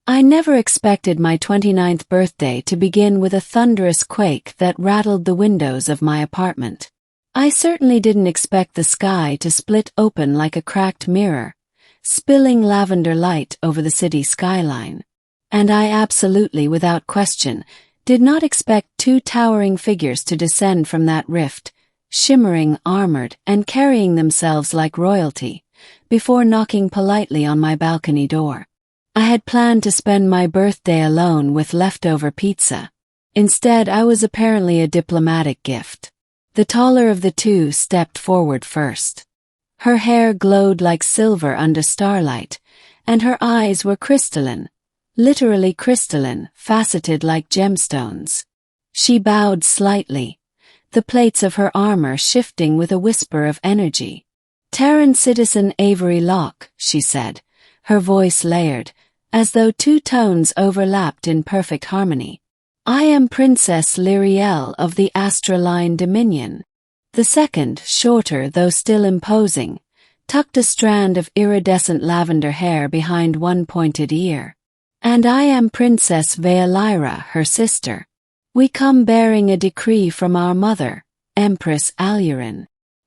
I never expected my 29th birthday to begin with a thunderous quake that rattled the windows of my apartment. I certainly didn't expect the sky to split open like a cracked mirror, spilling lavender light over the city skyline. And I absolutely, without question, did not expect two towering figures to descend from that rift, shimmering, armored, and carrying themselves like royalty, before knocking politely on my balcony door. I had planned to spend my birthday alone with leftover pizza. Instead, I was apparently a diplomatic gift. The taller of the two stepped forward first. Her hair glowed like silver under starlight, and her eyes were crystalline, literally crystalline, faceted like gemstones. She bowed slightly, the plates of her armor shifting with a whisper of energy. "Terran citizen Avery Locke," she said, her voice layered, as though two tones overlapped in perfect harmony. "I am Princess Lyriel of the Astraline Dominion." The second, shorter though still imposing, tucked a strand of iridescent lavender hair behind one pointed ear. "And I am Princess Veolyra, her sister. We come bearing a decree from our mother, Empress Alurin."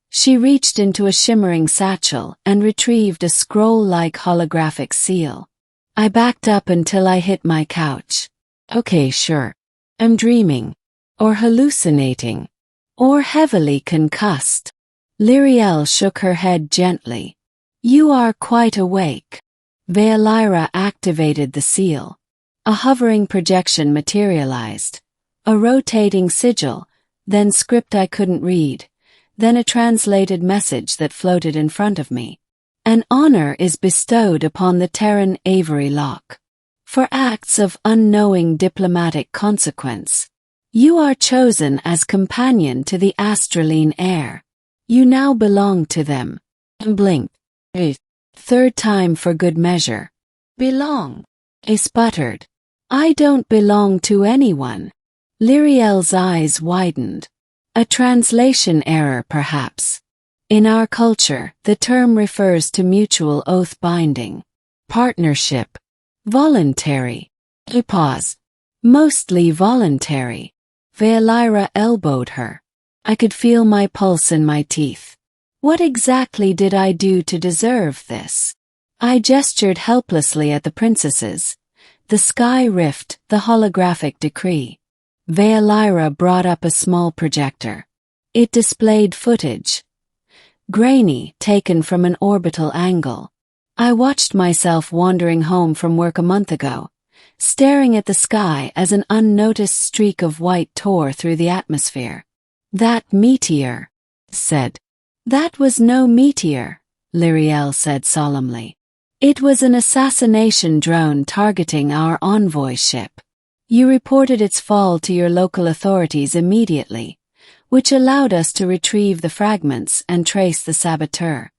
She reached into a shimmering satchel and retrieved a scroll-like holographic seal. I backed up until I hit my couch. Okay, sure. I'm dreaming. Or hallucinating. Or heavily concussed. Lyriel shook her head gently. "You are quite awake." Veolyra activated the seal. A hovering projection materialized. A rotating sigil, then script I couldn't read, then a translated message that floated in front of me. "An honor is bestowed upon the Terran Avery Locke. For acts of unknowing diplomatic consequence. You are chosen as companion to the Astraline heir. You now belong to them." And blinked. A third time for good measure. "Belong?" I sputtered. "I don't belong to anyone." Lyriel's eyes widened. "A translation error, perhaps. In our culture, the term refers to mutual oath-binding. Partnership. Voluntary." I paused. "Mostly voluntary." Veolyra elbowed her. I could feel my pulse in my teeth. What exactly did I do to deserve this? I gestured helplessly at the princesses. The sky rift, the holographic decree. Veolyra brought up a small projector. It displayed footage. Grainy, taken from an orbital angle. I watched myself wandering home from work a month ago, staring at the sky as an unnoticed streak of white tore through the atmosphere. "That meteor," said. "That was no meteor," Lyriel said solemnly. "It was an assassination drone targeting our envoy ship. You reported its fall to your local authorities immediately, which allowed us to retrieve the fragments and trace the saboteur.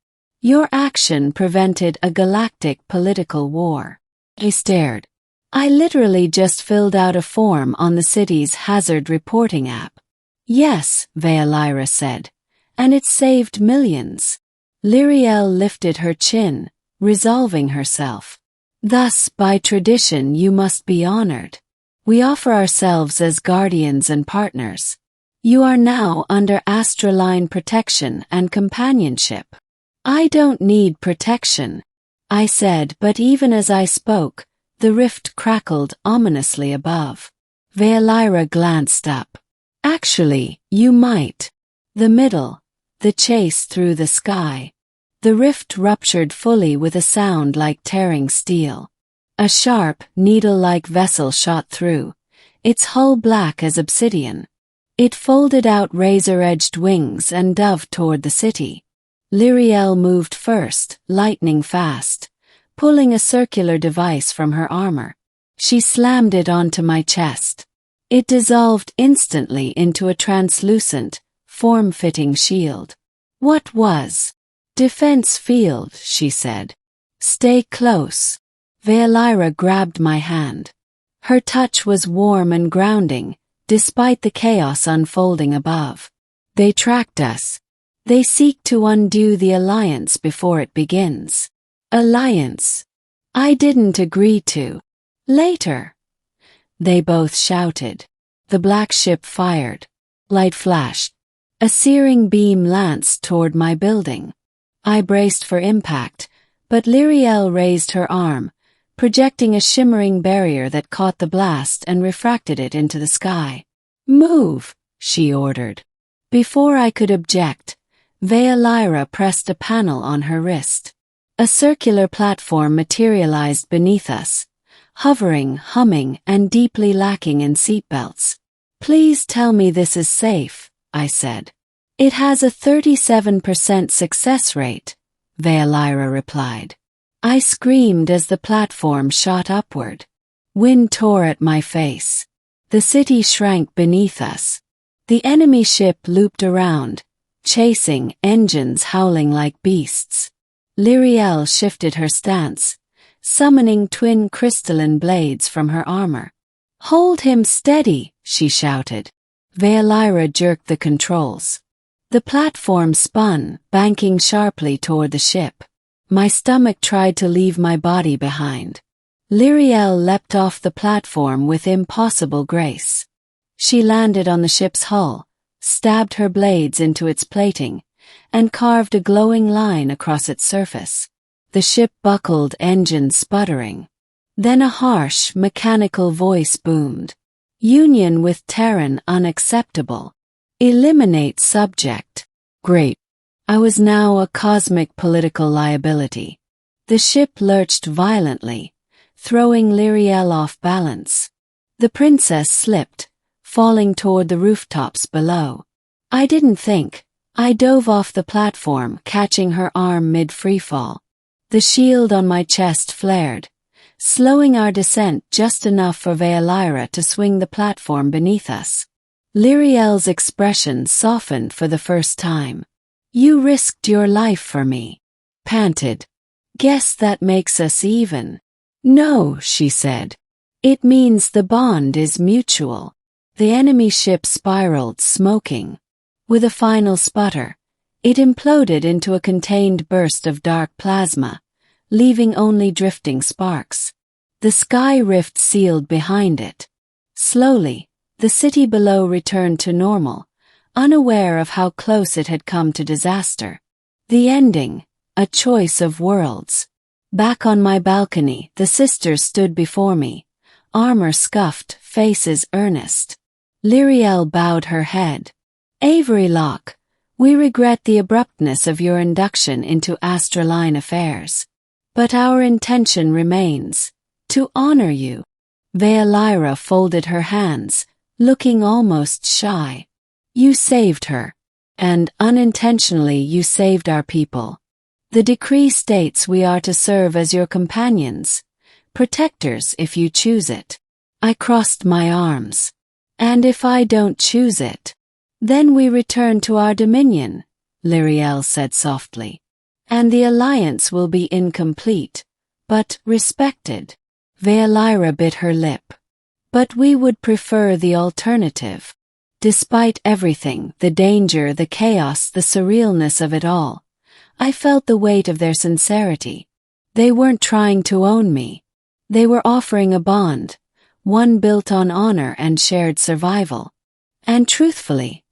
Your action prevented a galactic political war." I stared. "I literally just filled out a form on the city's hazard reporting app." "Yes," Veolyra said, "and it saved millions." Lyriel lifted her chin, resolving herself. "Thus, by tradition, you must be honored. We offer ourselves as guardians and partners. You are now under Astraline protection and companionship." "I don't need protection," I said, but even as I spoke, the rift crackled ominously above. Veolyra glanced up. "Actually, you might." The middle, the chase through the sky. The rift ruptured fully with a sound like tearing steel. A sharp, needle-like vessel shot through, its hull black as obsidian. It folded out razor-edged wings and dove toward the city. Lyriel moved first, lightning fast, pulling a circular device from her armor. She slammed it onto my chest. It dissolved instantly into a translucent, form-fitting shield. "What was?" "Defense field," she said. "Stay close." Veolyra grabbed my hand. Her touch was warm and grounding, despite the chaos unfolding above. "They tracked us. They seek to undo the alliance before it begins." "Alliance?" "I didn't agree to." Later, they both shouted. The black ship fired. Light flashed. A searing beam lanced toward my building. I braced for impact, but Lyriel raised her arm, projecting a shimmering barrier that caught the blast and refracted it into the sky. "Move," she ordered. Before I could object, Lyra pressed a panel on her wrist. A circular platform materialized beneath us, hovering, humming, and deeply lacking in seatbelts. "Please tell me this is safe," I said. "It has a 37% success rate," Lyra replied. I screamed as the platform shot upward. Wind tore at my face. The city shrank beneath us. The enemy ship looped around, chasing, engines howling like beasts. Lyriel shifted her stance, summoning twin crystalline blades from her armor. "Hold him steady," she shouted. Lyra jerked the controls. The platform spun, banking sharply toward the ship. My stomach tried to leave my body behind. Lyriel leapt off the platform with impossible grace. She landed on the ship's hull, stabbed her blades into its plating, and carved a glowing line across its surface. The ship buckled, engines sputtering. Then a harsh, mechanical voice boomed. "Union with Terran unacceptable. Eliminate subject." Great. I was now a cosmic political liability. The ship lurched violently, throwing Lyriel off balance. The princess slipped, falling toward the rooftops below. I didn't think. I dove off the platform, catching her arm mid-freefall. The shield on my chest flared, slowing our descent just enough for Lyra to swing the platform beneath us. Lyriel's expression softened for the first time. "You risked your life for me," panted. "Guess that makes us even." "No," she said. "It means the bond is mutual." The enemy ship spiraled, smoking. With a final sputter, it imploded into a contained burst of dark plasma, leaving only drifting sparks. The sky rift sealed behind it. Slowly, the city below returned to normal, unaware of how close it had come to disaster. The ending, a choice of worlds. Back on my balcony, the sisters stood before me, armor scuffed, faces earnest. Lyriel bowed her head. "Avery Locke, we regret the abruptness of your induction into Astraline affairs. But our intention remains, to honor you." Lyra folded her hands, looking almost shy. "You saved her. And unintentionally you saved our people. The decree states we are to serve as your companions, protectors if you choose it." I crossed my arms. "And if I don't choose it? Then we return to our dominion," Lyriel said softly. "And the alliance will be incomplete, but respected." Lyra bit her lip. "But we would prefer the alternative." Despite everything, the danger, the chaos, the surrealness of it all, I felt the weight of their sincerity. They weren't trying to own me. They were offering a bond, one built on honor and shared survival. And truthfully,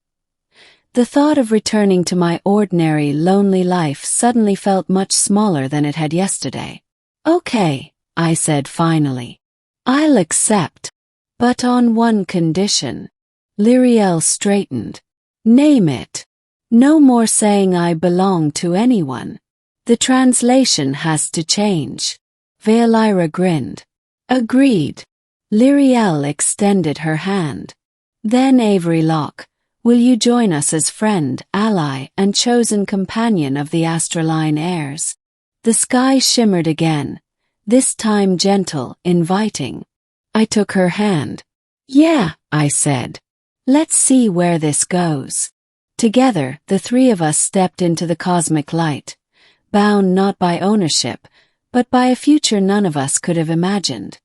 the thought of returning to my ordinary, lonely life suddenly felt much smaller than it had yesterday. "Okay," I said finally. "I'll accept. But on one condition." Lyriel straightened. "Name it." "No more saying I belong to anyone. The translation has to change." Lyra grinned. "Agreed." Lyriel extended her hand. "Then Avery Locke, will you join us as friend, ally, and chosen companion of the Astraline heirs?" The sky shimmered again, this time gentle, inviting. I took her hand. "Yeah," I said. "Let's see where this goes." Together, the three of us stepped into the cosmic light, bound not by ownership, but by a future none of us could have imagined.